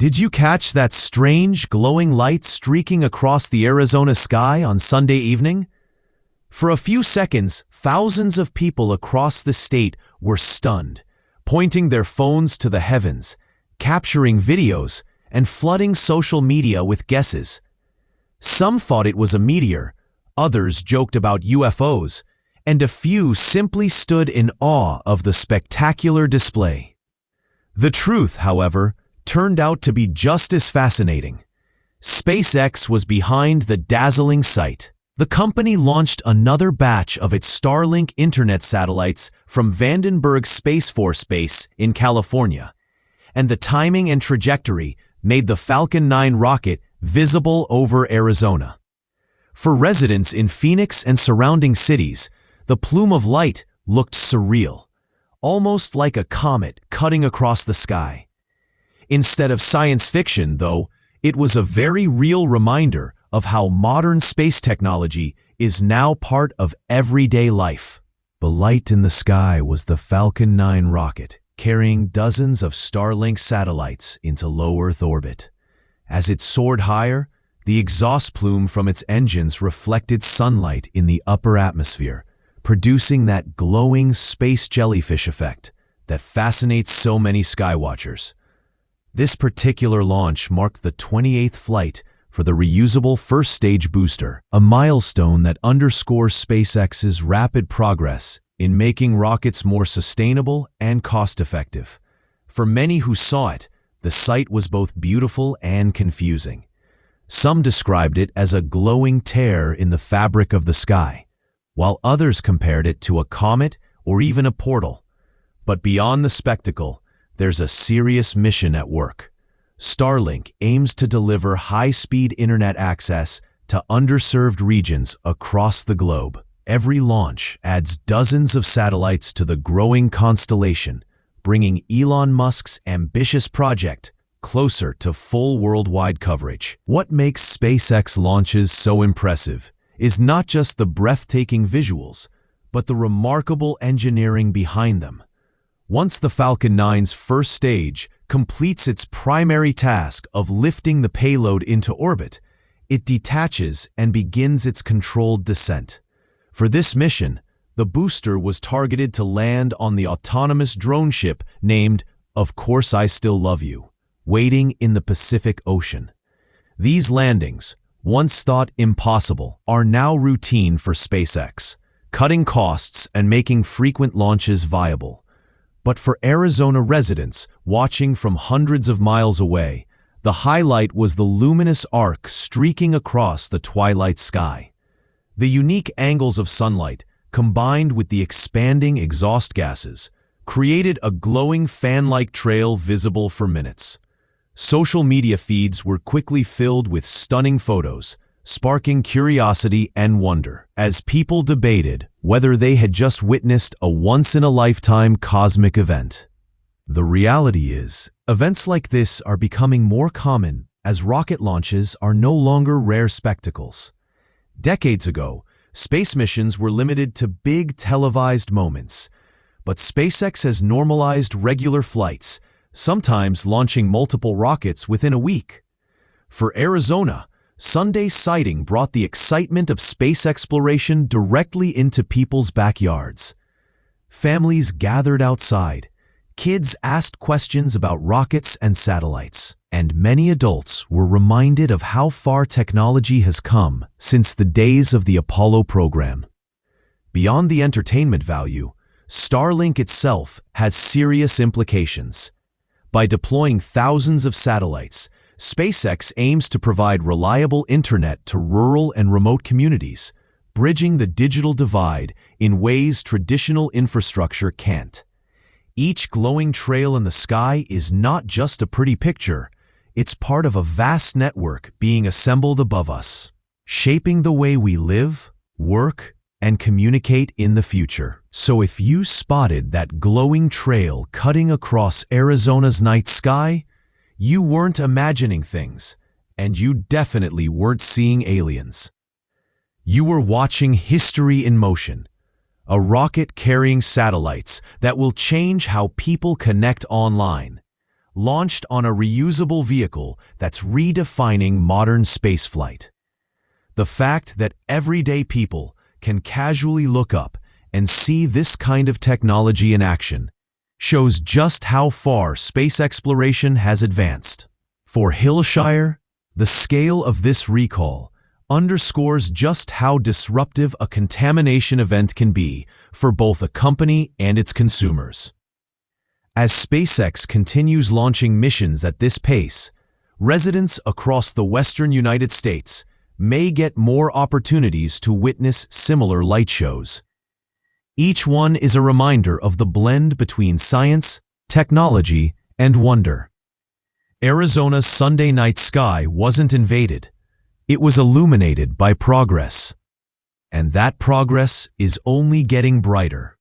Did you catch that strange, glowing light streaking across the Arizona sky on Sunday evening? For a few seconds, thousands of people across the state were stunned, pointing their phones to the heavens, capturing videos, and flooding social media with guesses. Some thought it was a meteor, others joked about UFOs, and a few simply stood in awe of the spectacular display. The truth, however, turned out to be just as fascinating. SpaceX was behind the dazzling sight. The company launched another batch of its Starlink internet satellites from Vandenberg Space Force Base in California, and the timing and trajectory made the Falcon 9 rocket visible over Arizona. For residents in Phoenix and surrounding cities, the plume of light looked surreal, almost like a comet cutting across the sky. Instead of science fiction, though, it was a very real reminder of how modern space technology is now part of everyday life. The light in the sky was the Falcon 9 rocket, carrying dozens of Starlink satellites into low Earth orbit. As it soared higher, the exhaust plume from its engines reflected sunlight in the upper atmosphere, producing that glowing space jellyfish effect that fascinates so many skywatchers. This particular launch marked the 28th flight for the reusable first-stage booster, a milestone that underscores SpaceX's rapid progress in making rockets more sustainable and cost-effective. For many who saw it, the sight was both beautiful and confusing. Some described it as a glowing tear in the fabric of the sky, while others compared it to a comet or even a portal. But beyond the spectacle, there's a serious mission at work. Starlink aims to deliver high-speed internet access to underserved regions across the globe. Every launch adds dozens of satellites to the growing constellation, bringing Elon Musk's ambitious project closer to full worldwide coverage. What makes SpaceX launches so impressive is not just the breathtaking visuals, but the remarkable engineering behind them. Once the Falcon 9's first stage completes its primary task of lifting the payload into orbit, it detaches and begins its controlled descent. For this mission, the booster was targeted to land on the autonomous drone ship named Of Course I Still Love You, waiting in the Pacific Ocean. These landings, once thought impossible, are now routine for SpaceX, cutting costs and making frequent launches viable. But for Arizona residents watching from hundreds of miles away, the highlight was the luminous arc streaking across the twilight sky. The unique angles of sunlight, combined with the expanding exhaust gases, created a glowing fan-like trail visible for minutes. Social media feeds were quickly filled with stunning photos, sparking curiosity and wonder as people debated whether they had just witnessed a once-in-a-lifetime cosmic event. The reality is, events like this are becoming more common as rocket launches are no longer rare spectacles. Decades ago, space missions were limited to big televised moments, but SpaceX has normalized regular flights, sometimes launching multiple rockets within a week. For Arizona, Sunday's sighting brought the excitement of space exploration directly into people's backyards. Families gathered outside, kids asked questions about rockets and satellites, and many adults were reminded of how far technology has come since the days of the Apollo program. Beyond the entertainment value, Starlink itself has serious implications. By deploying thousands of satellites, SpaceX aims to provide reliable internet to rural and remote communities, bridging the digital divide in ways traditional infrastructure can't. Each glowing trail in the sky is not just a pretty picture, it's part of a vast network being assembled above us, shaping the way we live, work, and communicate in the future. So if you spotted that glowing trail cutting across Arizona's night sky, you weren't imagining things, and you definitely weren't seeing aliens. You were watching history in motion, a rocket carrying satellites that will change how people connect online, launched on a reusable vehicle that's redefining modern spaceflight. The fact that everyday people can casually look up and see this kind of technology in action shows just how far space exploration has advanced. For Hillshire, the scale of this recall underscores just how disruptive a contamination event can be for both a company and its consumers. As SpaceX continues launching missions at this pace, residents across the western United States may get more opportunities to witness similar light shows. Each one is a reminder of the blend between science, technology, and wonder. Arizona's Sunday night sky wasn't invaded. It was illuminated by progress. And that progress is only getting brighter.